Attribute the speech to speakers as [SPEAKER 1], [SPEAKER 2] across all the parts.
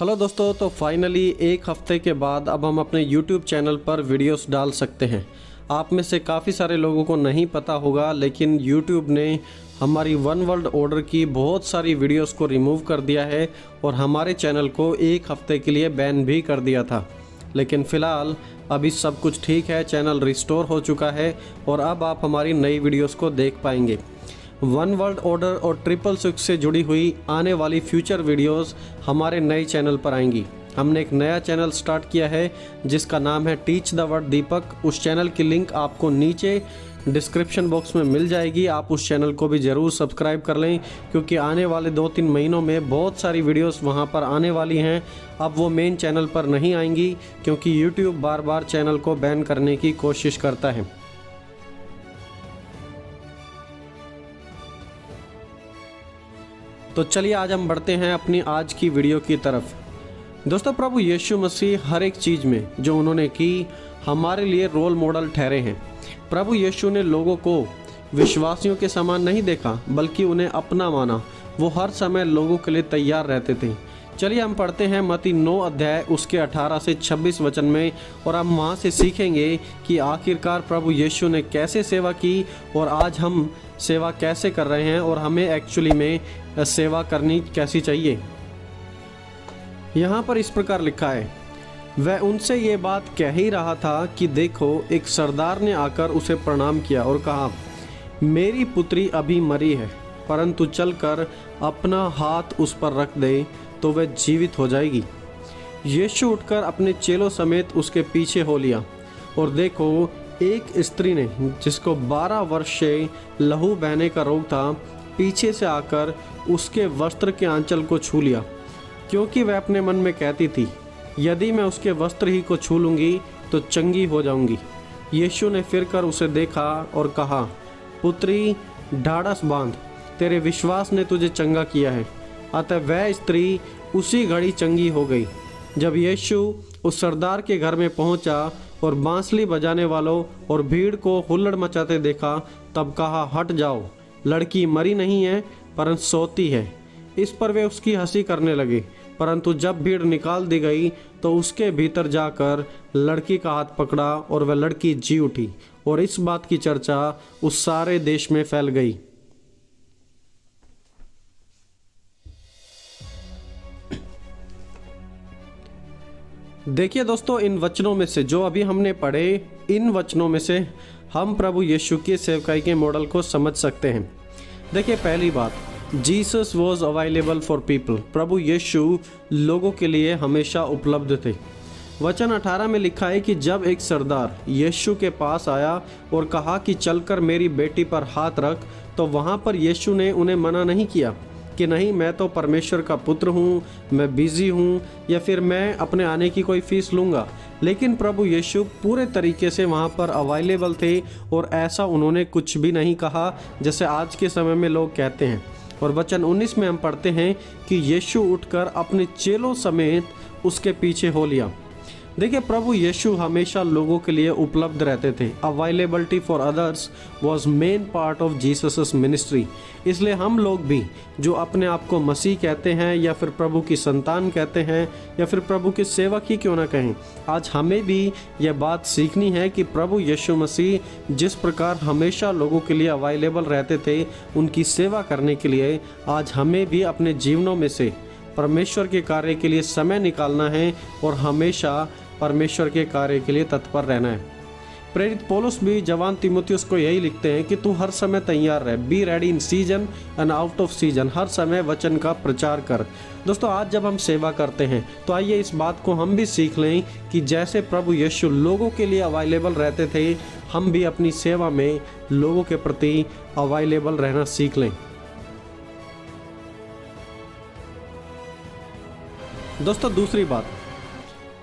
[SPEAKER 1] Hello दोस्तों, तो finally एक हफ्ते के बाद अब हम अपने YouTube चैनल पर वीडियोस डाल सकते हैं। आप में से काफ़ी सारे लोगों को नहीं पता होगा, लेकिन YouTube ने हमारी वन वर्ल्ड ऑर्डर की बहुत सारी वीडियोस को रिमूव कर दिया है और हमारे चैनल को एक हफ्ते के लिए बैन भी कर दिया था। लेकिन फ़िलहाल अभी सब कुछ ठीक है, चैनल रिस्टोर हो चुका है और अब आप हमारी नई वीडियोस को देख पाएंगे। वन वर्ल्ड ऑर्डर और 666 से जुड़ी हुई आने वाली फ्यूचर वीडियोस हमारे नए चैनल पर आएंगी। हमने एक नया चैनल स्टार्ट किया है जिसका नाम है टीच द वर्ड दीपक। उस चैनल की लिंक आपको नीचे डिस्क्रिप्शन बॉक्स में मिल जाएगी। आप उस चैनल को भी ज़रूर सब्सक्राइब कर लें, क्योंकि आने वाले 2-3 महीनों में बहुत सारी वीडियोस वहां पर आने वाली हैं। अब वो मेन चैनल पर नहीं आएंगी क्योंकि यूट्यूब बार बार चैनल को बैन करने की कोशिश करता है। तो चलिए आज हम बढ़ते हैं अपनी आज की वीडियो की तरफ। दोस्तों, प्रभु यीशु मसीह हर एक चीज़ में जो उन्होंने की हमारे लिए रोल मॉडल ठहरे हैं। प्रभु यीशु ने लोगों को विश्वासियों के समान नहीं देखा, बल्कि उन्हें अपना माना। वो हर समय लोगों के लिए तैयार रहते थे। चलिए हम पढ़ते हैं मत्ती 9 अध्याय उसके 18 से 26 वचन में, और हम वहाँ से सीखेंगे कि आखिरकार प्रभु यीशु ने कैसे सेवा की और आज हम सेवा कैसे कर रहे हैं और हमें एक्चुअली में सेवा करनी कैसी चाहिए। यहाँ पर इस प्रकार लिखा है, वह उनसे ये बात कह ही रहा था कि देखो, एक सरदार ने आकर उसे प्रणाम किया और कहा, मेरी पुत्री अभी मरी है, परंतु चलकर अपना हाथ उस पर रख दे तो वह जीवित हो जाएगी। यीशु उठकर अपने चेलों समेत उसके पीछे हो लिया, और देखो, एक स्त्री ने जिसको 12 वर्ष से लहू बहने का रोग था, पीछे से आकर उसके वस्त्र के आंचल को छू लिया, क्योंकि वह अपने मन में कहती थी, यदि मैं उसके वस्त्र ही को छू लूँगी तो चंगी हो जाऊँगी। यीशु ने फिरकर उसे देखा और कहा, पुत्री, ढाढ़स बांध, तेरे विश्वास ने तुझे चंगा किया है। अतः वह स्त्री उसी घड़ी चंगी हो गई। जब यीशु उस सरदार के घर में पहुंचा और बांसुरी बजाने वालों और भीड़ को हुल्लड़ मचाते देखा, तब कहा, हट जाओ, लड़की मरी नहीं है परंतु सोती है। इस पर वे उसकी हंसी करने लगे, परंतु जब भीड़ निकाल दी गई तो उसके भीतर जाकर लड़की का हाथ पकड़ा और वह लड़की जी उठी, और इस बात की चर्चा उस सारे देश में फैल गई। देखिए दोस्तों, इन वचनों में से जो अभी हमने पढ़े, इन वचनों में से हम प्रभु यीशु की सेवकाई के मॉडल को समझ सकते हैं। देखिए, पहली बात, Jesus was available for people. प्रभु यीशु लोगों के लिए हमेशा उपलब्ध थे। वचन 18 में लिखा है कि जब एक सरदार यीशु के पास आया और कहा कि चलकर मेरी बेटी पर हाथ रख, तो वहाँ पर यीशु ने उन्हें मना नहीं किया कि नहीं, मैं तो परमेश्वर का पुत्र हूँ, मैं बिजी हूँ, या फिर मैं अपने आने की कोई फीस लूँगा। लेकिन प्रभु यीशु पूरे तरीके से वहाँ पर अवेलेबल थे और ऐसा उन्होंने कुछ भी नहीं कहा जैसे आज के समय में लोग कहते हैं। और वचन 19 में हम पढ़ते हैं कि यीशु उठकर अपने चेलों समेत उसके पीछे हो लिया। देखिए, प्रभु यीशु हमेशा लोगों के लिए उपलब्ध रहते थे। Availability for others was main part of Jesus ministry. इसलिए हम लोग भी जो अपने आप को मसीह कहते हैं, या फिर प्रभु की संतान कहते हैं, या फिर प्रभु के सेवक ही क्यों ना कहें, आज हमें भी यह बात सीखनी है कि प्रभु यीशु मसीह जिस प्रकार हमेशा लोगों के लिए अवेलेबल रहते थे उनकी सेवा करने के लिए, आज हमें भी अपने जीवनों में से परमेश्वर के कार्य के लिए समय निकालना है और हमेशा परमेश्वर के कार्य के लिए तत्पर रहना है। प्रेरित पौलुस भी जवान तीमुथियुस को यही लिखते हैं कि तू हर समय तैयार रह, be ready in season and out of season. हर समय वचन का प्रचार कर। दोस्तों, आज जब हम सेवा करते हैं तो आइए इस बात को हम भी सीख लें कि जैसे प्रभु यीशु लोगों के लिए अवेलेबल रहते थे, हम भी अपनी सेवा में लोगों के प्रति अवेलेबल रहना सीख लें। दोस्तों, दूसरी बात,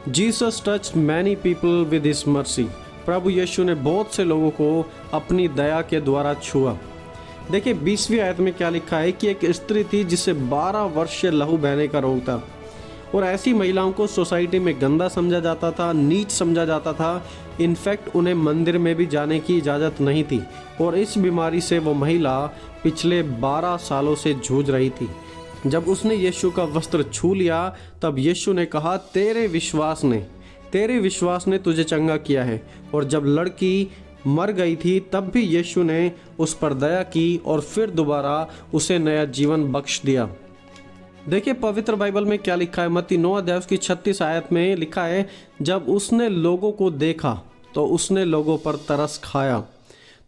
[SPEAKER 1] Jesus touch many people with his mercy. प्रभु यीशु ने बहुत से लोगों को अपनी दया के द्वारा छुआ। देखिए, 20वीं आयत में क्या लिखा है कि एक स्त्री थी जिसे 12 वर्ष से लहू बहने का रोग था, और ऐसी महिलाओं को सोसाइटी में गंदा समझा जाता था, नीच समझा जाता था। इनफैक्ट उन्हें मंदिर में भी जाने की इजाज़त नहीं थी, और इस बीमारी से वो महिला पिछले 12 सालों से जूझ रही थी। जब उसने यीशु का वस्त्र छू लिया तब यीशु ने कहा, तेरे विश्वास ने तुझे चंगा किया है। और जब लड़की मर गई थी तब भी यीशु ने उस पर दया की और फिर दोबारा उसे नया जीवन बख्श दिया। देखिए पवित्र बाइबल में क्या लिखा है। मत्ती 9 अध्याय उसकी 36 आयत में लिखा है, जब उसने लोगों को देखा तो उसने लोगों पर तरस खाया।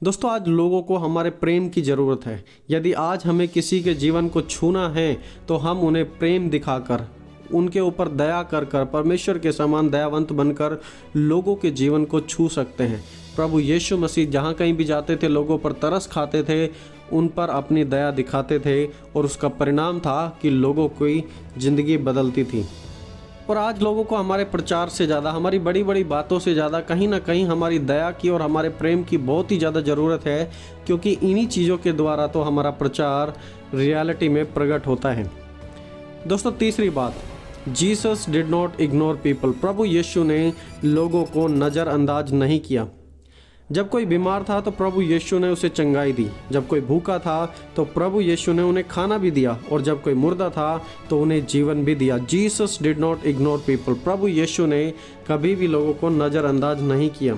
[SPEAKER 1] दोस्तों आज लोगों को हमारे प्रेम की ज़रूरत है। यदि आज हमें किसी के जीवन को छूना है तो हम उन्हें प्रेम दिखाकर, उनके ऊपर दया कर कर, परमेश्वर के समान दयावंत बनकर लोगों के जीवन को छू सकते हैं। प्रभु यीशु मसीह जहाँ कहीं भी जाते थे लोगों पर तरस खाते थे, उन पर अपनी दया दिखाते थे और उसका परिणाम था कि लोगों की ज़िंदगी बदलती थी। और आज लोगों को हमारे प्रचार से ज़्यादा, हमारी बड़ी बड़ी बातों से ज़्यादा कहीं ना कहीं हमारी दया की और हमारे प्रेम की बहुत ही ज़्यादा ज़रूरत है, क्योंकि इन्हीं चीज़ों के द्वारा तो हमारा प्रचार रियलिटी में प्रकट होता है। दोस्तों तीसरी बात, Jesus did not ignore people. प्रभु यीशु ने लोगों को नज़रअंदाज नहीं किया। जब कोई बीमार था तो प्रभु यीशु ने उसे चंगाई दी। जब कोई भूखा था तो प्रभु यीशु ने उन्हें खाना भी दिया। और जब कोई मुर्दा था तो उन्हें जीवन भी दिया। Jesus did not ignore people. प्रभु यीशु ने कभी भी लोगों को नज़रअंदाज नहीं किया।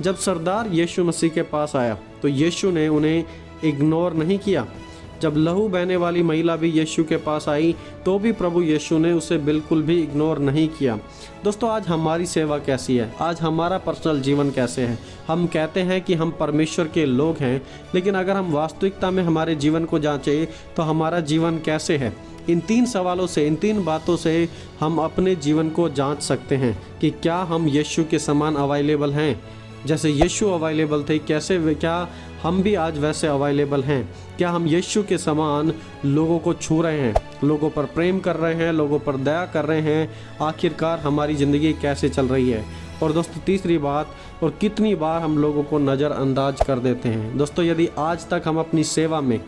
[SPEAKER 1] जब सरदार यीशु मसीह के पास आया तो यीशु ने उन्हें इग्नोर नहीं किया। जब लहू बहने वाली महिला भी यीशु के पास आई तो भी प्रभु यीशु ने उसे बिल्कुल भी इग्नोर नहीं किया। दोस्तों आज हमारी सेवा कैसी है, आज हमारा पर्सनल जीवन कैसे है। हम कहते हैं कि हम परमेश्वर के लोग हैं, लेकिन अगर हम वास्तविकता में हमारे जीवन को जांचें तो हमारा जीवन कैसे है। इन 3 सवालों से, इन 3 बातों से हम अपने जीवन को जांच सकते हैं कि क्या हम यीशु के समान अवेलेबल हैं। जैसे यीशु अवेलेबल थे, क्या हम भी आज वैसे अवेलेबल हैं। क्या हम यीशु के समान लोगों को छू रहे हैं, लोगों पर प्रेम कर रहे हैं, लोगों पर दया कर रहे हैं। आखिरकार हमारी ज़िंदगी कैसे चल रही है। और दोस्तों तीसरी बात, और कितनी बार हम लोगों को नज़रअंदाज कर देते हैं। दोस्तों यदि आज तक हम अपनी सेवा में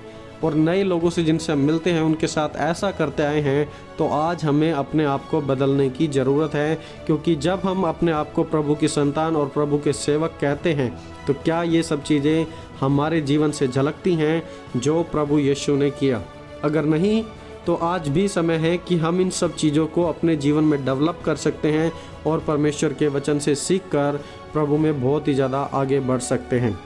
[SPEAKER 1] और नए लोगों से जिनसे हम मिलते हैं उनके साथ ऐसा करते आए हैं, तो आज हमें अपने आप को बदलने की ज़रूरत है। क्योंकि जब हम अपने आप को प्रभु की संतान और प्रभु के सेवक कहते हैं तो क्या ये सब चीज़ें हमारे जीवन से झलकती हैं जो प्रभु यीशु ने किया। अगर नहीं तो आज भी समय है कि हम इन सब चीज़ों को अपने जीवन में डेवलप कर सकते हैं और परमेश्वर के वचन से सीखकर प्रभु में बहुत ही ज़्यादा आगे बढ़ सकते हैं।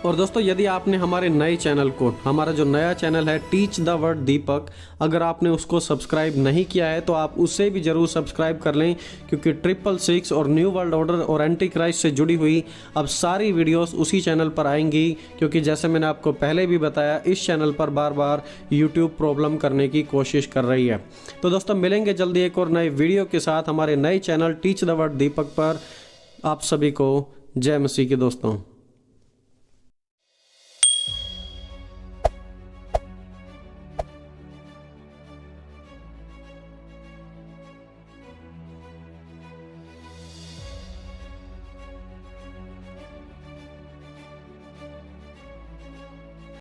[SPEAKER 1] और दोस्तों यदि आपने हमारे नए चैनल को, हमारा जो नया चैनल है टीच द वर्ड दीपक, अगर आपने उसको सब्सक्राइब नहीं किया है तो आप उसे भी ज़रूर सब्सक्राइब कर लें। क्योंकि 666 और न्यू वर्ल्ड ऑर्डर और एंटी क्राइस्ट से जुड़ी हुई अब सारी वीडियोस उसी चैनल पर आएंगी। क्योंकि जैसे मैंने आपको पहले भी बताया, इस चैनल पर बार बार यूट्यूब प्रॉब्लम करने की कोशिश कर रही है। तो दोस्तों मिलेंगे जल्दी एक और नए वीडियो के साथ हमारे नए चैनल टीच द वर्ड दीपक पर। आप सभी को जय मसीह के दोस्तों।